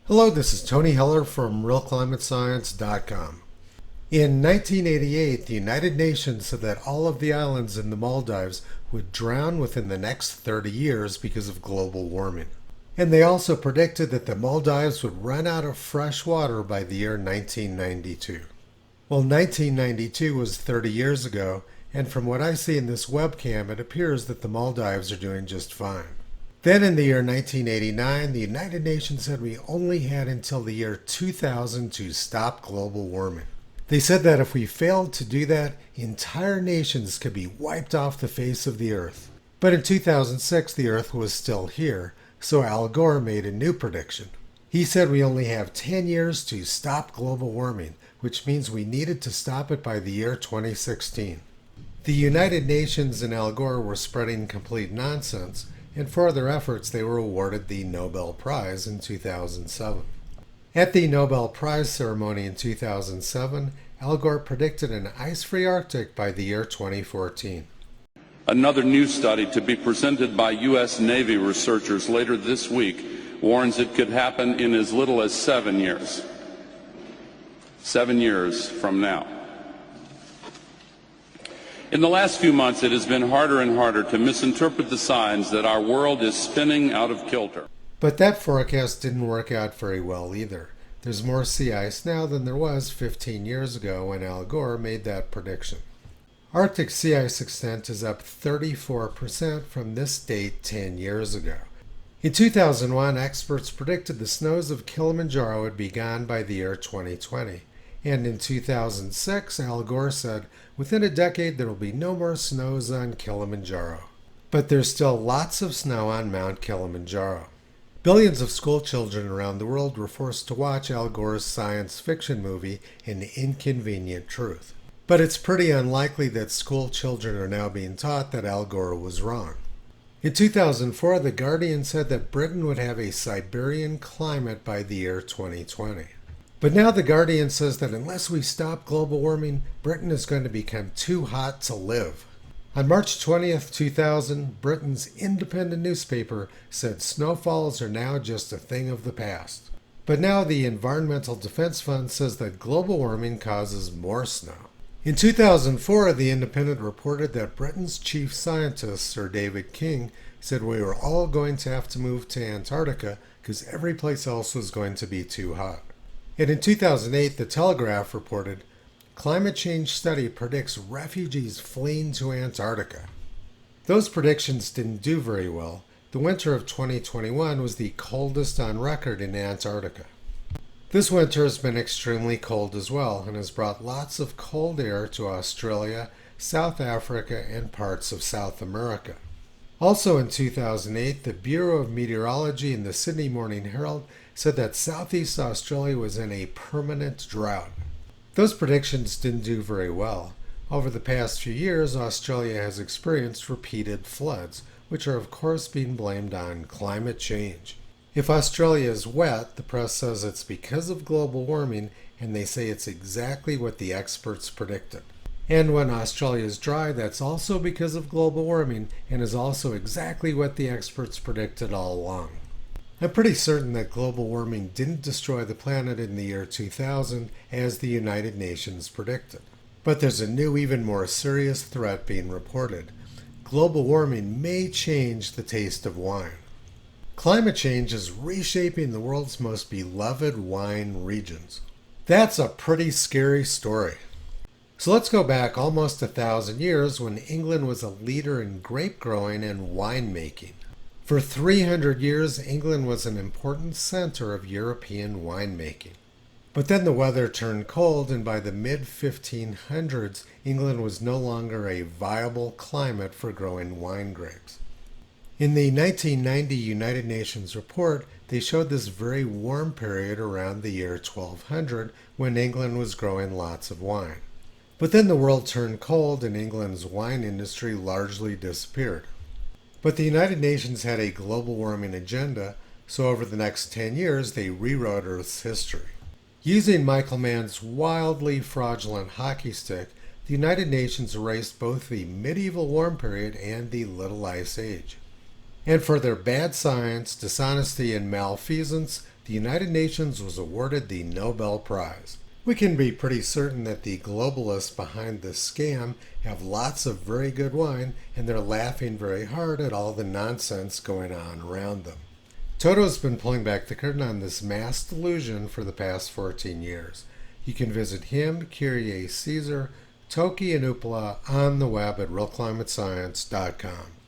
Hello, this is Tony Heller from RealClimateScience.com. In 1988, the United Nations said that all of the islands in the Maldives would drown within the next 30 years because of global warming. And they also predicted that the Maldives would run out of fresh water by the year 1992. Well, 1992 was 30 years ago, and from what I see in this webcam, it appears that the Maldives are doing just fine. Then in the year 1989, the United Nations said we only had until the year 2000 to stop global warming. They said that if we failed to do that, entire nations could be wiped off the face of the earth. But in 2006, the earth was still here, so Al Gore made a new prediction. He said we only have 10 years to stop global warming, which means we needed to stop it by the year 2016. The United Nations and Al Gore were spreading complete nonsense, and for their efforts they were awarded the Nobel Prize in 2007. At the Nobel Prize ceremony in 2007, Al Gore predicted an ice-free Arctic by the year 2014. Another new study to be presented by U.S. Navy researchers later this week warns it could happen in as little as 7 years. 7 years from now. In the last few months, it has been harder and harder to misinterpret the signs that our world is spinning out of kilter. But that forecast didn't work out very well either. There's more sea ice now than there was 15 years ago when Al Gore made that prediction. Arctic sea ice extent is up 34% from this date 10 years ago. In 2001, experts predicted the snows of Kilimanjaro would be gone by the year 2020. And in 2006, Al Gore said, within a decade there will be no more snows on Kilimanjaro. But there's still lots of snow on Mount Kilimanjaro. Billions of school children around the world were forced to watch Al Gore's science fiction movie, An Inconvenient Truth. But it's pretty unlikely that school children are now being taught that Al Gore was wrong. In 2004, The Guardian said that Britain would have a Siberian climate by the year 2020. But now The Guardian says that unless we stop global warming, Britain is going to become too hot to live. On March 20th, 2000, Britain's independent newspaper said snowfalls are now just a thing of the past. But now the Environmental Defense Fund says that global warming causes more snow. In 2004, The Independent reported that Britain's chief scientist, Sir David King, said we were all going to have to move to Antarctica because every place else was going to be too hot. And in 2008, The Telegraph reported, climate change study predicts refugees fleeing to Antarctica. Those predictions didn't do very well. The winter of 2021 was the coldest on record in Antarctica. This winter has been extremely cold as well and has brought lots of cold air to Australia, South Africa, and parts of South America. Also in 2008, the Bureau of Meteorology and the Sydney Morning Herald said that Southeast Australia was in a permanent drought. Those predictions didn't do very well. Over the past few years, Australia has experienced repeated floods, which are of course being blamed on climate change. If Australia is wet, the press says it's because of global warming, and they say it's exactly what the experts predicted. And when Australia is dry, that's also because of global warming, and is also exactly what the experts predicted all along. I'm pretty certain that global warming didn't destroy the planet in the year 2000 as the United Nations predicted. But there's a new, even more serious threat being reported. Global warming may change the taste of wine. Climate change is reshaping the world's most beloved wine regions. That's a pretty scary story. So let's go back almost 1,000 years when England was a leader in grape growing and winemaking. For 300 years, England was an important center of European winemaking. But then the weather turned cold, and by the mid-1500s, England was no longer a viable climate for growing wine grapes. In the 1990 United Nations report, they showed this very warm period around the year 1200 when England was growing lots of wine. But then the world turned cold and England's wine industry largely disappeared. But the United Nations had a global warming agenda, so over the next 10 years they rewrote Earth's history. Using Michael Mann's wildly fraudulent hockey stick, the United Nations erased both the medieval warm period and the Little Ice Age. And for their bad science, dishonesty, and malfeasance, the United Nations was awarded the Nobel Prize. We can be pretty certain that the globalists behind this scam have lots of very good wine, and they're laughing very hard at all the nonsense going on around them. Toto's been pulling back the curtain on this mass delusion for the past 14 years. You can visit him, Kyrie Caesar, Toki, and Upala on the web at realclimatescience.com.